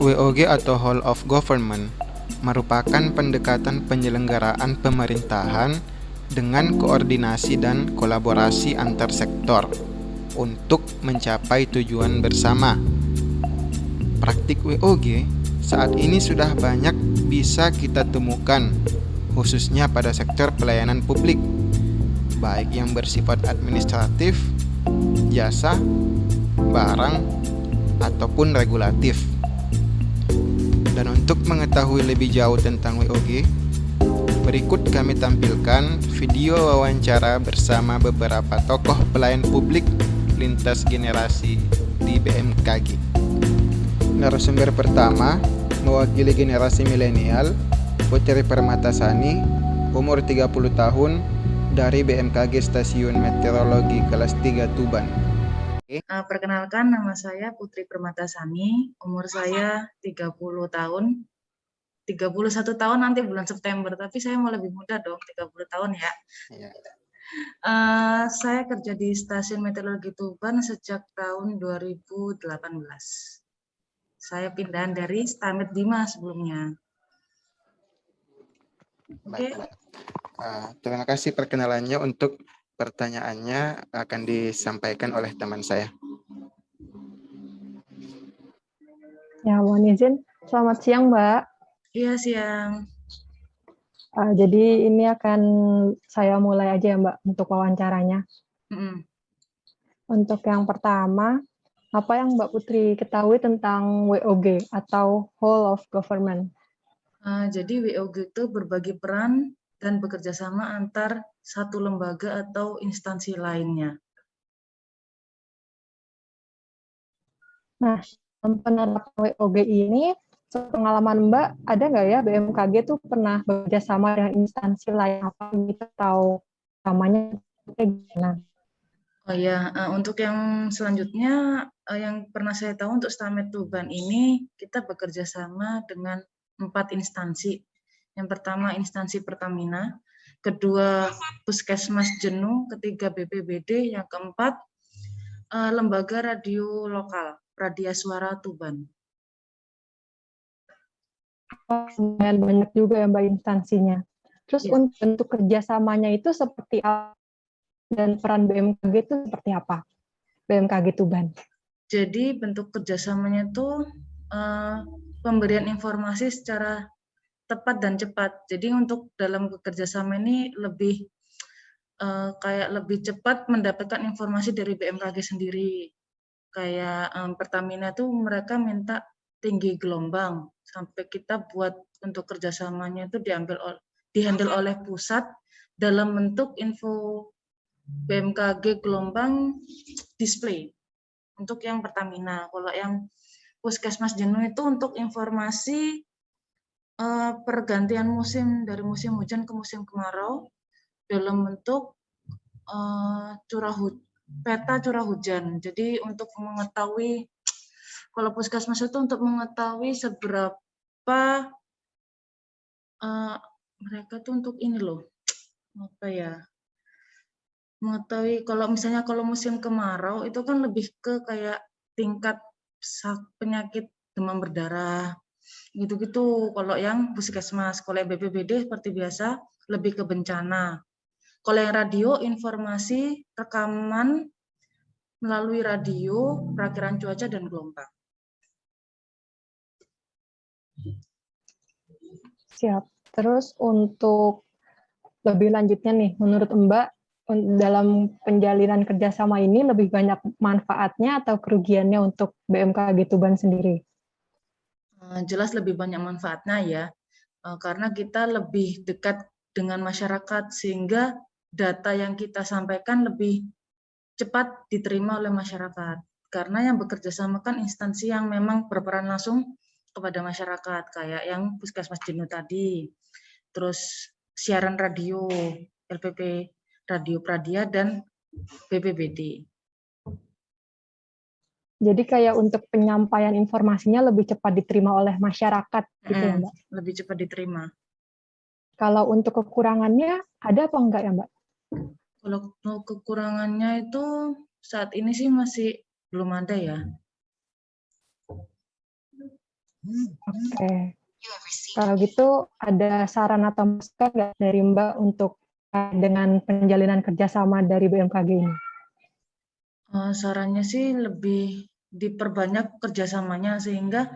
WOG atau Whole of Government merupakan pendekatan penyelenggaraan pemerintahan dengan koordinasi dan kolaborasi antar sektor untuk mencapai tujuan bersama. Praktik WOG saat ini sudah banyak bisa kita temukan, khususnya pada sektor pelayanan publik, baik yang bersifat administratif, jasa, barang, ataupun regulatif. Dan untuk mengetahui lebih jauh tentang WOG, berikut kami tampilkan video wawancara bersama beberapa tokoh pelayan publik lintas generasi di BMKG. Narasumber pertama mewakili generasi milenial, Putri Permatasani, umur 30 tahun, dari BMKG Stasiun Meteorologi kelas 3 Tuban. Perkenalkan, nama saya Putri Permatasani, umur saya 30 tahun, 31 tahun nanti bulan September, tapi saya mau lebih muda dong, 30 tahun ya. Ya. Saya kerja di Stasiun Meteorologi Tuban sejak tahun 2018. Saya pindahan dari Stamet Bima sebelumnya. Oke. Terima kasih perkenalannya. Untuk pertanyaannya akan disampaikan oleh teman saya. Ya, mohon izin. Selamat siang, Mbak. Iya, siang. Jadi ini akan saya mulai aja ya, Mbak, untuk wawancaranya. Untuk yang pertama, apa yang Mbak Putri ketahui tentang WOG atau Whole of Government? Jadi WOG itu berbagi peran dan bekerja sama antar satu lembaga atau instansi lainnya. Nah, penerapan WOG ini, pengalaman Mbak, ada nggak ya BMKG tuh pernah bekerja sama dengan instansi lain apa gitu, atau namanya gimana? Oh ya, untuk yang selanjutnya, yang pernah saya tahu untuk Stamet Tuban ini, kita bekerja sama dengan 4 instansi. Yang pertama instansi Pertamina, kedua Puskesmas Jenuh, ketiga BPBD, yang keempat lembaga radio lokal, Radia Suara Tuban. Lumayan banyak juga ya Mbak instansinya. Terus Ya. untuk kerjasamanya itu seperti apa? Dan peran BMKG itu seperti apa? BMKG Tuban. Jadi bentuk kerjasamanya itu pemberian informasi secara tepat dan cepat. Jadi untuk dalam kerjasama ini lebih kayak lebih cepat mendapatkan informasi dari BMKG sendiri. Kayak Pertamina tuh mereka minta tinggi gelombang, sampai kita buat untuk kerjasamanya itu dihandle oleh pusat dalam bentuk info BMKG gelombang display untuk yang Pertamina. Kalau yang Puskesmas Jenuh itu untuk informasi pergantian musim dari musim hujan ke musim kemarau dalam bentuk peta curah hujan. Jadi untuk mengetahui, kalau Puskesmas itu untuk mengetahui seberapa mereka tuh untuk ini loh, apa ya, mengetahui kalau misalnya kalau musim kemarau itu kan lebih ke kayak tingkat penyakit demam berdarah gitu-gitu. Kalau yang Puskesmas, kalau yang BPBD seperti biasa lebih ke bencana. Kalau yang radio, informasi rekaman melalui radio, perakiran cuaca dan gelombang. Siap. Terus untuk lebih lanjutnya nih, menurut Mbak, dalam penjalinan kerjasama ini lebih banyak manfaatnya atau kerugiannya untuk BMKG Tuban sendiri? Jelas lebih banyak manfaatnya ya, karena kita lebih dekat dengan masyarakat sehingga data yang kita sampaikan lebih cepat diterima oleh masyarakat. Karena yang bekerja sama kan instansi yang memang berperan langsung kepada masyarakat, kayak yang Puskesmas Jenuh tadi, terus siaran radio, LPP Radio Pradia, dan BPBD. Jadi kayak untuk penyampaian informasinya lebih cepat diterima oleh masyarakat, gitu ya Mbak? Lebih cepat diterima. Kalau untuk kekurangannya, ada apa enggak ya Mbak? Kalau kekurangannya itu saat ini sih masih belum ada ya. Oke. Kalau gitu ada saran atau masukan nggak dari Mbak untuk dengan penjalinan kerjasama dari BMKG ini? Sarannya sih lebih diperbanyak kerjasamanya sehingga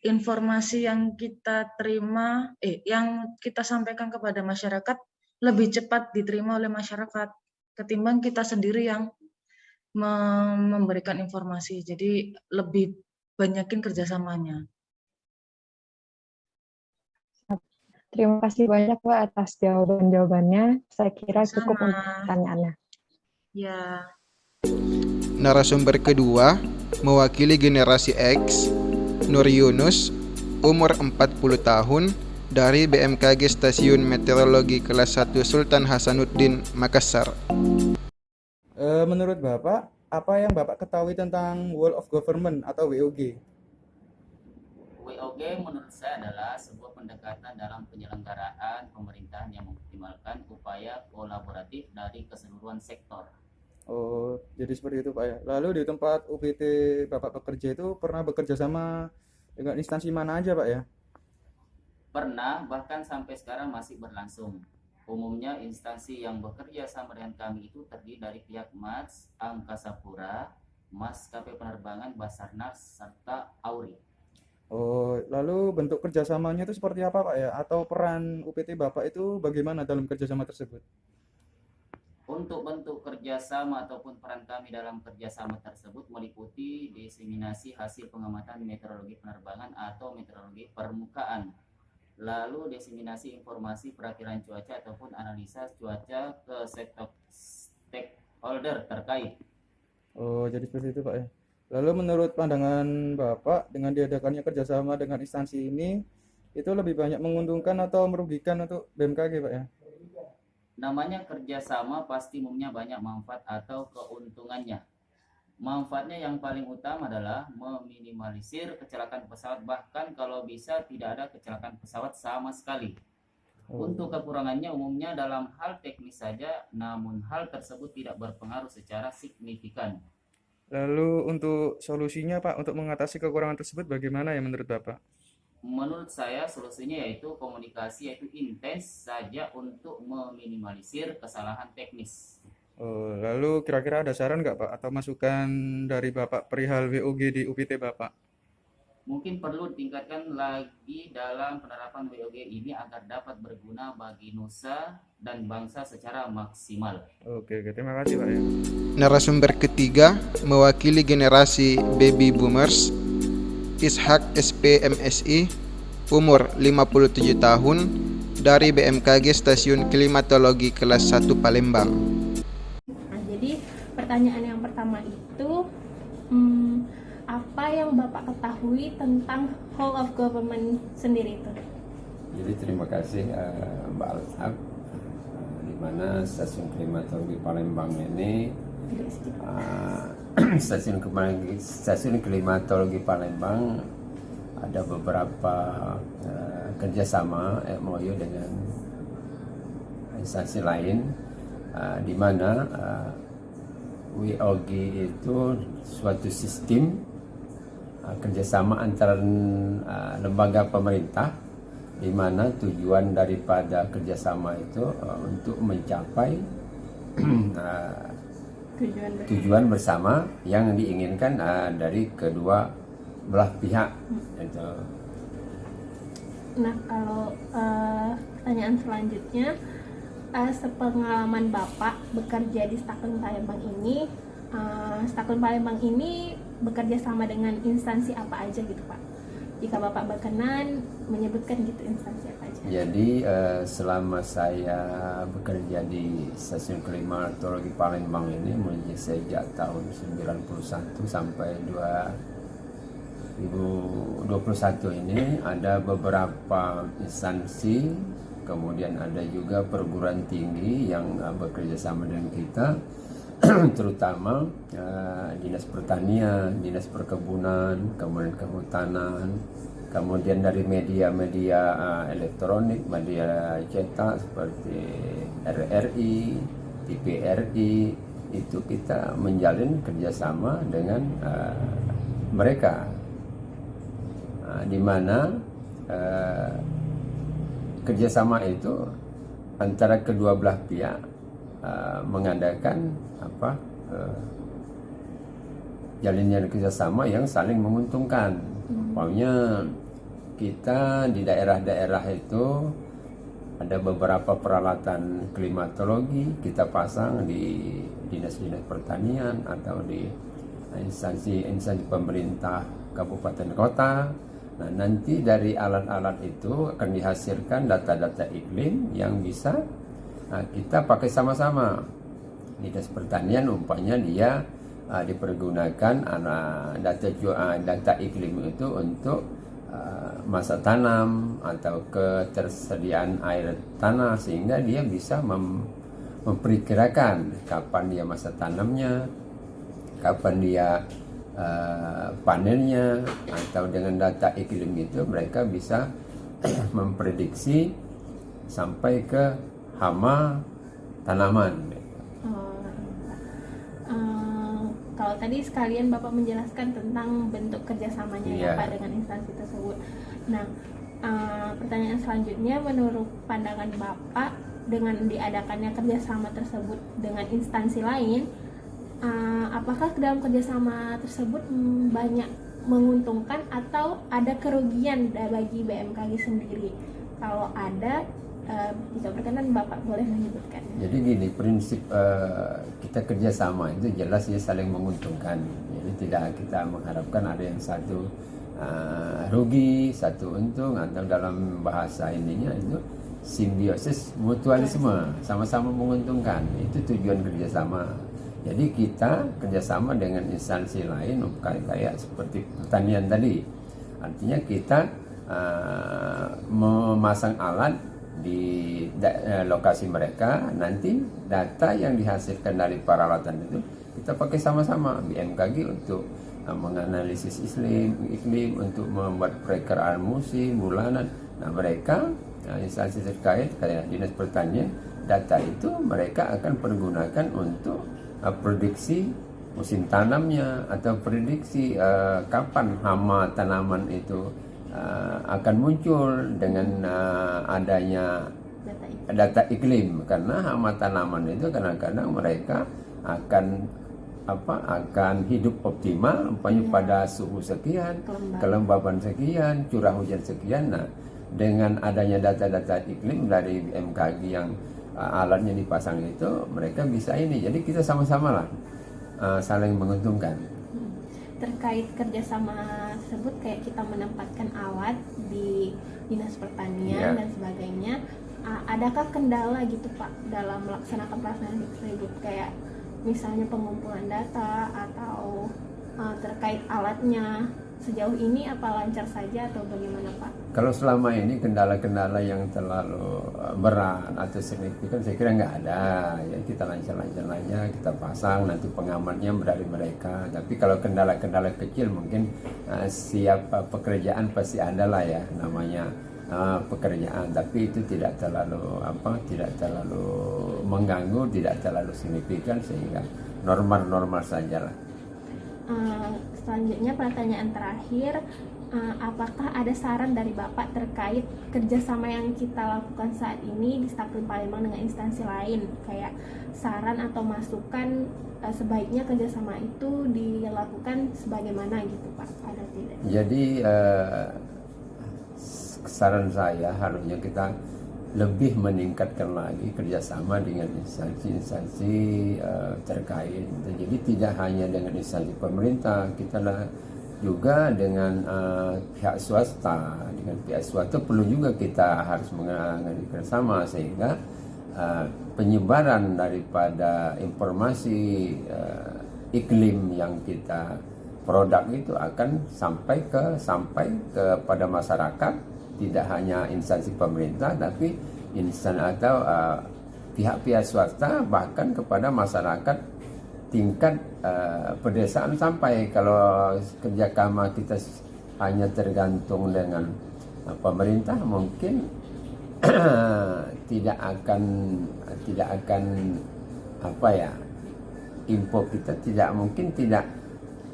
informasi yang kita terima, yang kita sampaikan kepada masyarakat lebih cepat diterima oleh masyarakat ketimbang kita sendiri yang memberikan informasi. Jadi lebih banyakin kerjasamanya. Terima kasih banyak Mbak atas jawaban-jawabannya. Saya kira cukup Sama. untuk pertanyaannya. Ya, Narasumber kedua, mewakili generasi X, Nur Yunus, umur 40 tahun, dari BMKG Stasiun Meteorologi Kelas 1 Sultan Hasanuddin, Makassar. Menurut Bapak, apa yang Bapak ketahui tentang World of Government atau WOG? WOG menurut saya adalah sebuah pendekatan dalam penyelenggaraan pemerintahan yang mengoptimalkan upaya kolaboratif dari keseluruhan sektor. Oh, jadi seperti itu Pak ya. Lalu di tempat UPT Bapak bekerja itu pernah bekerja sama dengan instansi mana aja Pak ya? Pernah, bahkan sampai sekarang masih berlangsung. Umumnya instansi yang bekerja sama dengan kami itu terdiri dari pihak MATS, Angkasa Pura, Maskapai Penerbangan, Basarnas, serta AURI. Oh, lalu bentuk kerjasamanya itu seperti apa Pak ya? Atau peran UPT Bapak itu bagaimana dalam kerjasama tersebut? Untuk bentuk kerjasama ataupun peran kami dalam kerjasama tersebut meliputi diseminasi hasil pengamatan meteorologi penerbangan atau meteorologi permukaan, lalu diseminasi informasi perakiraan cuaca ataupun analisa cuaca ke stakeholder terkait. Oh, jadi seperti itu Pak ya. Lalu menurut pandangan Bapak, dengan diadakannya kerjasama dengan instansi ini, itu lebih banyak menguntungkan atau merugikan untuk BMKG Pak ya? Namanya kerjasama pasti umumnya banyak manfaat atau keuntungannya. Manfaatnya yang paling utama adalah meminimalisir kecelakaan pesawat, bahkan kalau bisa tidak ada kecelakaan pesawat sama sekali. Untuk kekurangannya umumnya dalam hal teknis saja, namun hal tersebut tidak berpengaruh secara signifikan. Lalu untuk solusinya Pak, untuk mengatasi kekurangan tersebut bagaimana ya menurut Bapak? Menurut saya solusinya yaitu komunikasi, yaitu intens saja untuk meminimalisir kesalahan teknis. Oh, lalu kira-kira ada saran nggak Pak atau masukan dari Bapak perihal WOG di UPT Bapak? Mungkin perlu ditingkatkan lagi dalam penerapan WOG ini agar dapat berguna bagi nusa dan bangsa secara maksimal. Oke, terima kasih Pak ya. Narasumber ketiga, mewakili generasi Baby Boomers, Ishak SP MSI, umur 57 tahun, dari BMKG Stasiun Klimatologi Kelas 1 Palembang. Nah, jadi pertanyaan yang pertama itu, apa yang Bapak ketahui tentang whole of government sendiri itu? Jadi terima kasih Mbak Alhab, di mana stasiun klimatologi Palembang ini stasiun klimatologi Palembang ada beberapa kerjasama MOU dengan instansi lain, di mana WOG itu suatu sistem kerjasama antara lembaga pemerintah, di mana tujuan daripada kerjasama itu untuk mencapai tujuan bersama yang diinginkan dari kedua belah pihak. Itu. Nah, kalau pertanyaan selanjutnya, sepengalaman Bapak bekerja di Staken Palembang ini, Staken Palembang ini bekerja sama dengan instansi apa aja gitu Pak? Jika Bapak berkenan menyebutkan gitu instansi apa aja. Jadi selama saya bekerja di stasiun klimatologi Palembang ini mulai sejak tahun 91 sampai 2021 ini ada beberapa instansi, kemudian ada juga perguruan tinggi yang bekerja sama dengan kita, terutama Dinas Pertanian, Dinas Perkebunan, kemudian Kehutanan, kemudian dari media-media elektronik, media cetak seperti RRI, TVRI, itu kita menjalin kerjasama dengan mereka. di mana kerjasama itu antara kedua belah pihak mengadakan jalinnya kerjasama yang saling menguntungkan. Umpamanya kita di daerah-daerah itu ada beberapa peralatan klimatologi kita pasang di dinas-dinas pertanian atau di instansi pemerintah kabupaten kota. Nah, nanti dari alat-alat itu akan dihasilkan data-data iklim yang bisa kita pakai sama-sama. Dinas pertanian umpamanya dia dipergunakan data iklim itu untuk masa tanam atau ketersediaan air tanah, sehingga dia bisa memperkirakan kapan dia masa tanamnya, kapan dia panennya, atau dengan data iklim itu mereka bisa memprediksi sampai ke hama tanaman. Kalau tadi sekalian Bapak menjelaskan tentang bentuk kerjasamanya ya Pak dengan instansi tersebut. Nah, pertanyaan selanjutnya, menurut pandangan Bapak dengan diadakannya kerjasama tersebut dengan instansi lain, apakah dalam kerjasama tersebut banyak menguntungkan atau ada kerugian bagi BMKG sendiri? Kalau ada, jika berkenan Bapak boleh menyebutkan. Jadi gini, prinsip kita kerjasama itu jelas ya saling menguntungkan. Jadi tidak kita mengharapkan ada yang satu rugi, satu untung, atau dalam bahasa ininya itu simbiosis mutualisme, sama-sama menguntungkan. Itu tujuan kerjasama. Jadi kita kerjasama dengan instansi lain kayak seperti pertanian tadi. Artinya kita memasang alat di lokasi mereka, nanti data yang dihasilkan dari peralatan itu kita pakai sama-sama. BMKG untuk menganalisis iklim, untuk membuat perakiraan musim, bulanan. Nah, mereka instansi terkait kayak dinas pertanian, data itu mereka akan pergunakan untuk prediksi musim tanamnya atau prediksi kapan hama tanaman itu akan muncul dengan adanya data iklim. Karena hama tanaman itu kadang-kadang mereka akan hidup optimal umpamanya pada suhu sekian, kelembaban sekian, curah hujan sekian. Nah, dengan adanya data-data iklim dari BMKG yang alatnya dipasang itu, mereka bisa ini. Jadi kita sama-sama lah saling menguntungkan. Terkait kerjasama tersebut, kayak kita menempatkan alat di dinas pertanian dan sebagainya, adakah kendala gitu Pak dalam melaksanakan pelaksanaan tersebut, kayak misalnya pengumpulan data atau terkait alatnya, sejauh ini apa lancar saja atau bagaimana Pak? Kalau selama ini kendala-kendala yang terlalu berat atau signifikan saya kira nggak ada. Ya kita lancar-lancar aja, kita pasang, nanti pengamannya dari mereka. Tapi kalau kendala-kendala kecil mungkin siap pekerjaan pasti ada lah ya, namanya pekerjaan. Tapi itu tidak terlalu mengganggu, tidak terlalu signifikan, sehingga normal-normal saja lah. Selanjutnya pertanyaan terakhir, apakah ada saran dari Bapak terkait kerjasama yang kita lakukan saat ini di Staklin Palembang dengan instansi lain, kayak saran atau masukan sebaiknya kerjasama itu dilakukan sebagaimana gitu Pak, ada tidak? Jadi saran saya harusnya kita lebih meningkatkan lagi kerjasama dengan instansi-instansi terkait. Jadi tidak hanya dengan instansi pemerintah, kita juga dengan pihak swasta. Dengan pihak swasta perlu juga kita harus mengadakan kerjasama, sehingga penyebaran daripada informasi iklim yang kita produk itu akan sampai kepada masyarakat. Tidak hanya instansi pemerintah, tapi instansi atau pihak-pihak swasta, bahkan kepada masyarakat tingkat pedesaan. Sampai kalau kerjasama kita hanya tergantung dengan pemerintah, mungkin tidak akan info kita tidak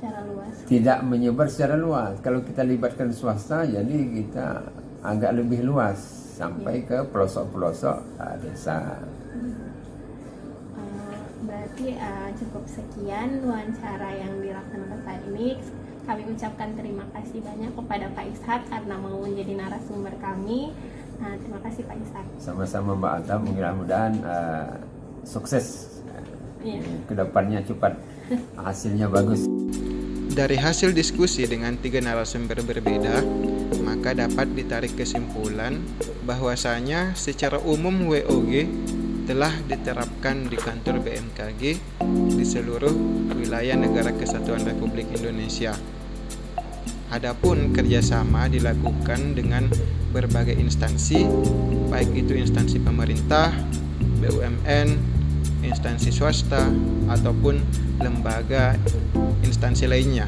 secara luas. Tidak menyebar secara luas. Kalau kita libatkan swasta, jadi kita agak lebih luas sampai ke pelosok-pelosok desa. Berarti cukup sekian wawancara yang dilaksanakan saat ini. Kami ucapkan terima kasih banyak kepada Pak Ishak karena mau menjadi narasumber kami. Terima kasih Pak Ishak. Sama-sama Mbak Alta, mudah-mudahan sukses. Kedepannya cepat, hasilnya bagus. Dari hasil diskusi dengan 3 narasumber berbeda, maka dapat ditarik kesimpulan bahwasanya secara umum WOG telah diterapkan di kantor BMKG di seluruh wilayah Negara Kesatuan Republik Indonesia. Adapun kerjasama dilakukan dengan berbagai instansi, baik itu instansi pemerintah, BUMN, instansi swasta, ataupun lembaga instansi lainnya.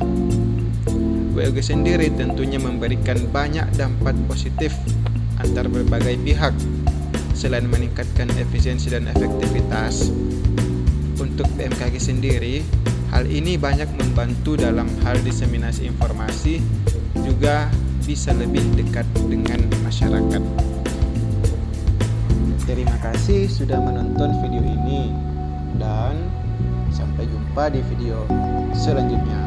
WOG sendiri tentunya memberikan banyak dampak positif antar berbagai pihak. Selain meningkatkan efisiensi dan efektivitas, untuk BMKG sendiri, hal ini banyak membantu dalam hal diseminasi informasi, juga bisa lebih dekat dengan masyarakat. Terima kasih sudah menonton video ini, dan sampai jumpa di video selanjutnya.